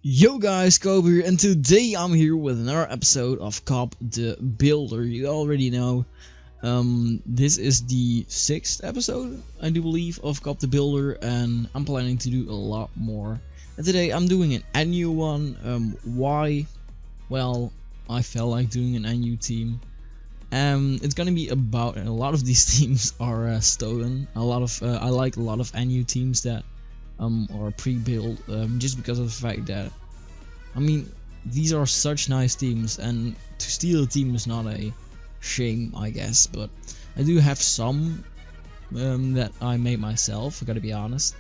Yo guys, Coba here, and today I'm here with another episode of Cob the Builder. You already know, this is the 6th episode, I do believe, of Cob the Builder, and I'm planning to do a lot more. And today I'm doing an annual one. Why? Well, I felt like doing an annual team. It's gonna be about, and a lot of these teams are stolen. I like a lot of annual teams that are pre-built, just because of the fact that, I mean, these are such nice teams, and to steal a team is not a shame, I guess. But I do have some that I made myself, I gotta be honest.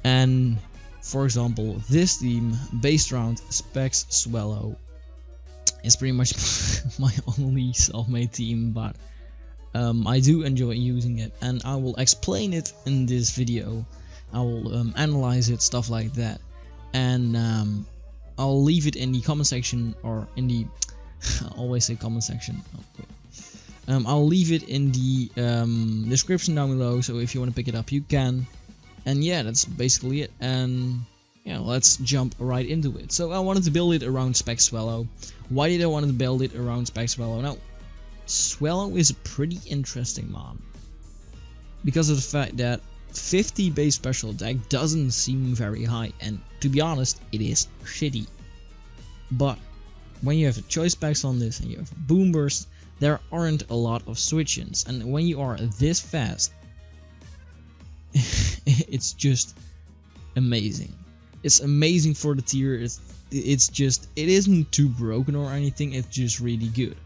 And for example, this team based around Specs Swellow is pretty much my only self-made team, but I do enjoy using it, and I will explain it in this video. I will analyze it, stuff like that, and I'll leave it in the comment section, or in the I always say comment section. I'll leave it in the description down below, so if you want to pick it up you can. And yeah, that's basically it, and yeah, let's jump right into it. So I wanted to build it around Spec Swellow. Why did I want to build it around Spec Swellow? Now, Swellow is a pretty interesting mon, because of the fact that 50 base special attack doesn't seem very high, and to be honest, it is shitty. But when you have a choice packs on this and you have boom burst, there aren't a lot of switch-ins, and when you are this fast, it's just amazing. It's amazing for the tier. It's just, it isn't too broken or anything, it's just really good.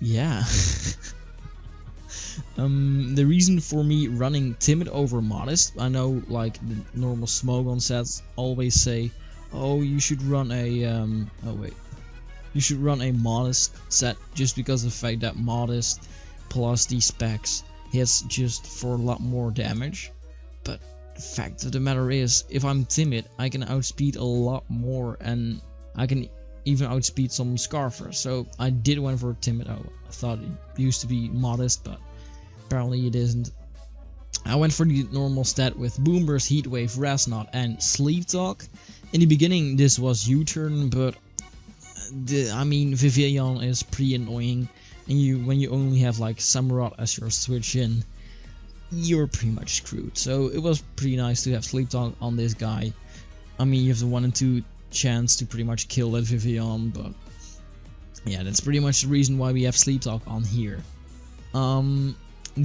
Yeah. The reason for me running timid over modest, I know like the normal Smogon sets always say, oh, you should run a you should run a modest set, just because of the fact that modest plus these specs hits just for a lot more damage. But the fact of the matter is, if I'm timid, I can outspeed a lot more, and I can even outspeed some Scarfers. So I did went for timid. I thought it used to be modest, but apparently it isn't. I went for the normal stat with Boomburst, Heatwave, Rasnot, and Sleep Talk. In the beginning this was U-turn, but I mean, Vivillon is pretty annoying, and when you only have like Samurott as your switch in, you're pretty much screwed. So it was pretty nice to have Sleep Talk on this guy. I mean, you have the 1 in 2 chance to pretty much kill that Vivillon, but yeah, that's pretty much the reason why we have Sleep Talk on here. The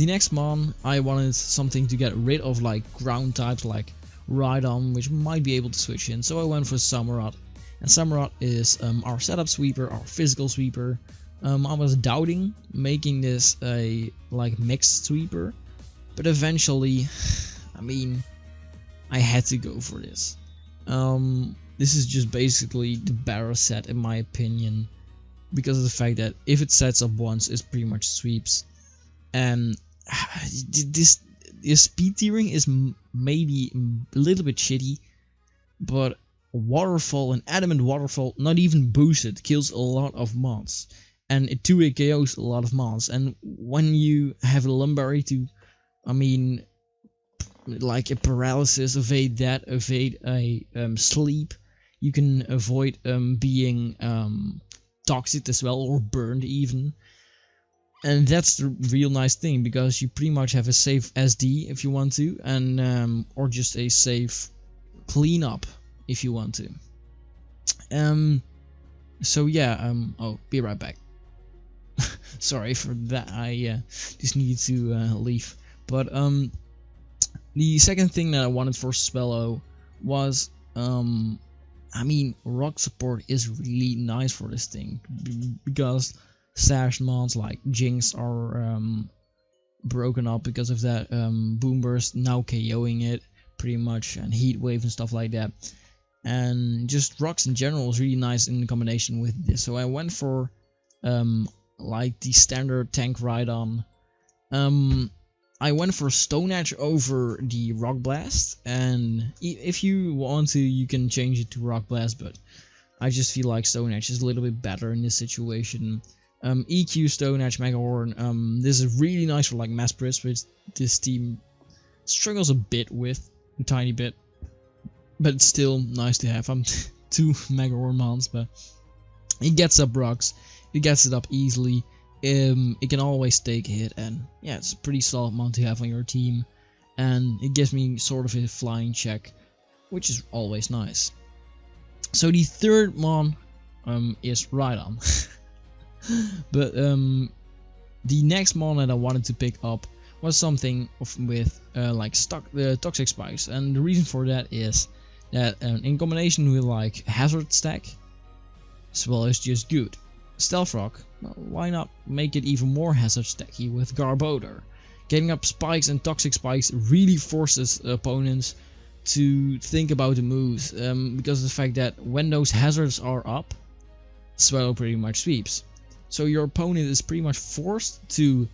next mon, I wanted something to get rid of like ground types like Rhydon, which might be able to switch in, so I went for Samurott. And Samurott is our setup sweeper, our physical sweeper. I was doubting making this a like mixed sweeper, but eventually, I mean, I had to go for this. This is just basically the better set in my opinion, because of the fact that if it sets up once, it pretty much sweeps. And this speed tiering is maybe a little bit shitty, but Waterfall and Adamant Waterfall, not even boosted, kills a lot of mons, and it 2-hit KOs a lot of mons. And when you have a Lumbari to, I mean, like a paralysis, evade that, evade a sleep, you can avoid being toxic as well, or burned even. And that's the real nice thing, because you pretty much have a safe SD if you want to, and or just a safe cleanup if you want to. So yeah, oh, be right back. Sorry for that, I just needed to leave. But the second thing that I wanted for Swellow was, I mean, rock support is really nice for this thing, because stash mons like Jinx are broken up because of that boom burst now KOing it pretty much, and heat wave and stuff like that. And just rocks in general is really nice in combination with this, so I went for like the standard tank Rhydon. I went for Stone Edge over the Rock Blast, and if you want to, you can change it to Rock Blast, but I just feel like Stone Edge is a little bit better in this situation. EQ, Stone Edge, Mega Horn. This is really nice for like mass Brits, which this team struggles a bit with, a tiny bit. but it's still nice to have. I'm 2 Mega Ormons, but it gets up rocks, it gets it up easily. It can always take a hit, and yeah, it's a pretty solid mon to have on your team, and it gives me sort of a flying check, which is always nice. So the third mon is Rhydon. But the next mon that I wanted to pick up was something with like toxic spikes, and the reason for that is that in combination with like hazard stack, Swellow is just good. Stealth Rock, well, why not make it even more hazard stacky with Cob the Builder? Getting up spikes and toxic spikes really forces opponents to think about the moves, because of the fact that when those hazards are up, Swellow pretty much sweeps. So your opponent is pretty much forced to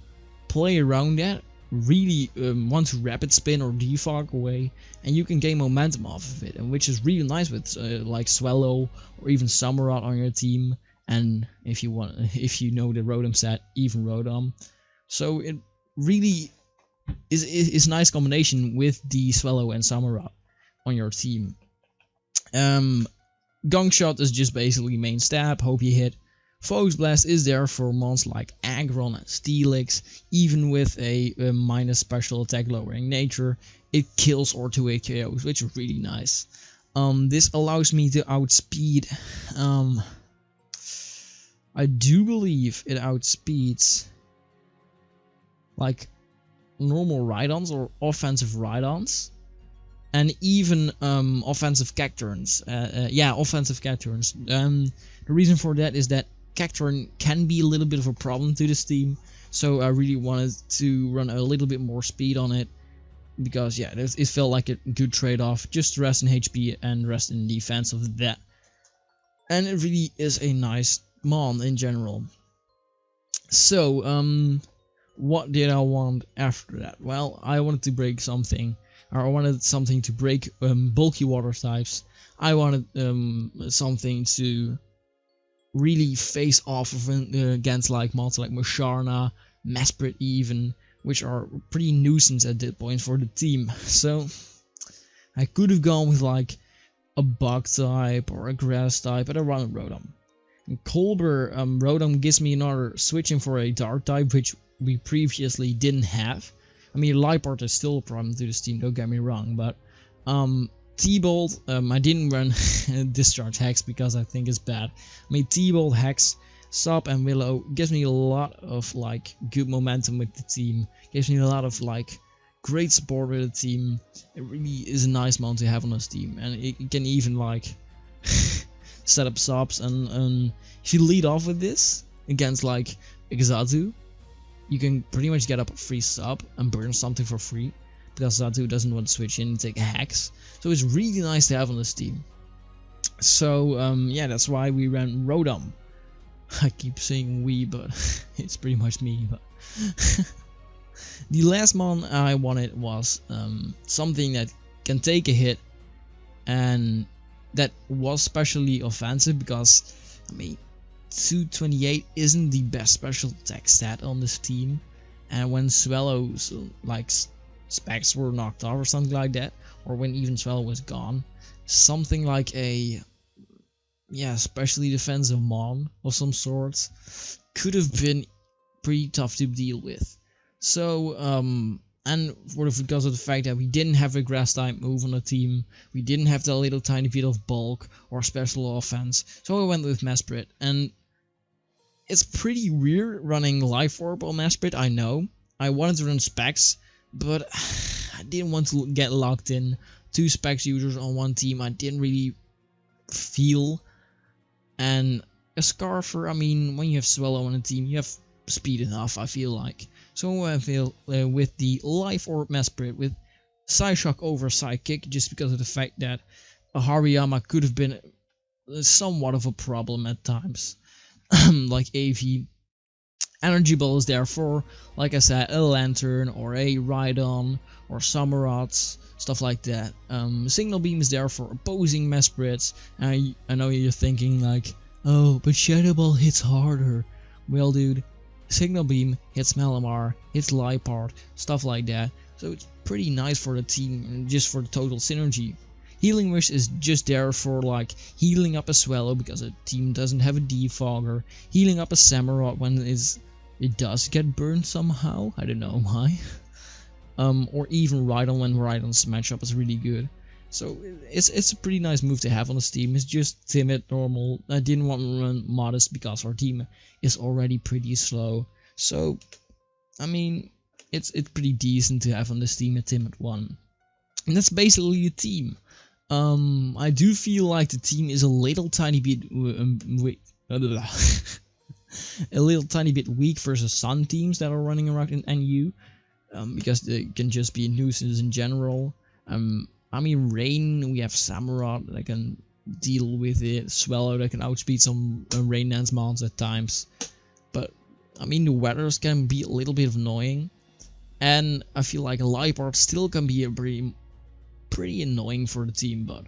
play around that, really want to rapid spin or defog away, and you can gain momentum off of it, and which is really nice with like Swellow or even Samurott on your team, and if you know the Rotom set, even Rotom. So it really is a nice combination with the Swellow and Samurott on your team. Gong Shot is just basically main stab, hope you hit. Focus Blast is there for mons like Aggron and Steelix. Even with a minus special attack lowering nature, it kills or 2-hit KOs, which is really nice. This allows me to outspeed. I do believe it outspeeds like normal Rhydons or offensive Rhydons. And even offensive Cacturns. Yeah, offensive Cacturns. The reason for that is that Cacturn can be a little bit of a problem to this team, so I really wanted to run a little bit more speed on it, because yeah, it felt like a good trade-off, just rest in HP and rest in defense of that. And it really is a nice mon in general. So, what did I want after that? Well, I wanted to break something. I wanted something to break bulky water types. I wanted something to really face off of against like mons like Musharna, Mesprit even, which are pretty nuisance at this point for the team. So I could have gone with like a bug type or a grass type, but I run Rotom. And Colbur Rotom gives me another switching for a dark type, which we previously didn't have. I mean, Liepard is still a problem to this team, don't get me wrong, but T-Bolt, I didn't run Discharge Hex because I think it's bad. I mean, T-Bolt, Hex, Sop and Willow gives me a lot of like good momentum with the team, gives me a lot of like great support with the team. It really is a nice mon to have on this team, and it can even like set up Sops, and if you lead off with this against like Xatu, you can pretty much get up a free sub and burn something for free, because Xatu doesn't want to switch in and take a Hex. So it's really nice to have on this team. So yeah, that's why we ran Rotom. I keep saying we, but it's pretty much me. But the last mon I wanted was something that can take a hit, and that was specially offensive, because I mean, 228 isn't the best special attack stat on this team, and when Swellow's like specs were knocked off or something like that, or when even Swellow was gone, something like a specially defensive mon of some sort could have been pretty tough to deal with. So and because of the fact that we didn't have a grass type move on the team, we didn't have that little tiny bit of bulk or special offense, so I went with Mesprit. And it's pretty weird running Life Orb on Mesprit, I know. I wanted to run Specs, but I didn't want to get locked in. 2 Specs users on one team I didn't really feel. And a Scarfer, I mean, when you have Swellow on a team, you have speed enough, I feel like. So I feel with the Life Orb Mesprit, with Psyshock over Psychic, just because of the fact that a Hariyama could have been somewhat of a problem at times. Like AV. Energy Ball is there for, like I said, a Lantern or a Rhydon or Samurott, stuff like that. Signal Beam is there for opposing Mesprits. I know you're thinking like, oh, but Shadow Ball hits harder. Well, dude, Signal Beam hits Malamar, hits Liepard, stuff like that. So it's pretty nice for the team and just for the total synergy. Healing Wish is just there for like healing up a Swellow because a team doesn't have a defogger, healing up a Samurott when it does get burned somehow, I don't know why. Or even Rhydon when Rhydon's matchup is really good. So it's a pretty nice move to have on this team. It's just timid, normal. I didn't want to run Modest because our team is already pretty slow. So, I mean, it's pretty decent to have on this team a timid one. And that's basically the team. I do feel like the team is a little tiny bit a little tiny bit weak versus Sun teams that are running around in NU. Because they can just be a nuisance in general. I mean, Rain, we have Samurott that can deal with it. Swellow that can outspeed some Rain Dance mons at times. But, I mean, the weathers can be a little bit annoying. And I feel like a Liepard still can be a pretty annoying for the team. But,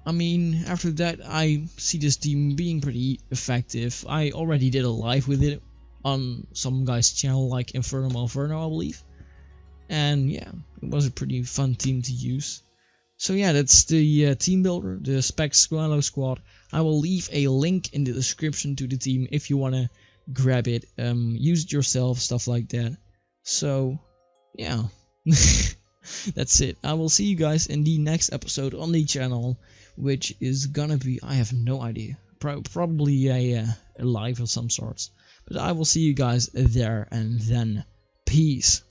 I mean, after that, I see this team being pretty effective. I already did a live with it on some guy's channel like Inferno, I believe. And yeah, it was a pretty fun team to use. So yeah, that's the team builder, the Swellow squad. I will leave a link in the description to the team if you want to grab it, use it yourself, stuff like that. So yeah, that's it. I will see you guys in the next episode on the channel, which is gonna be, I have no idea, probably a live of some sorts. But I will see you guys there, and then peace.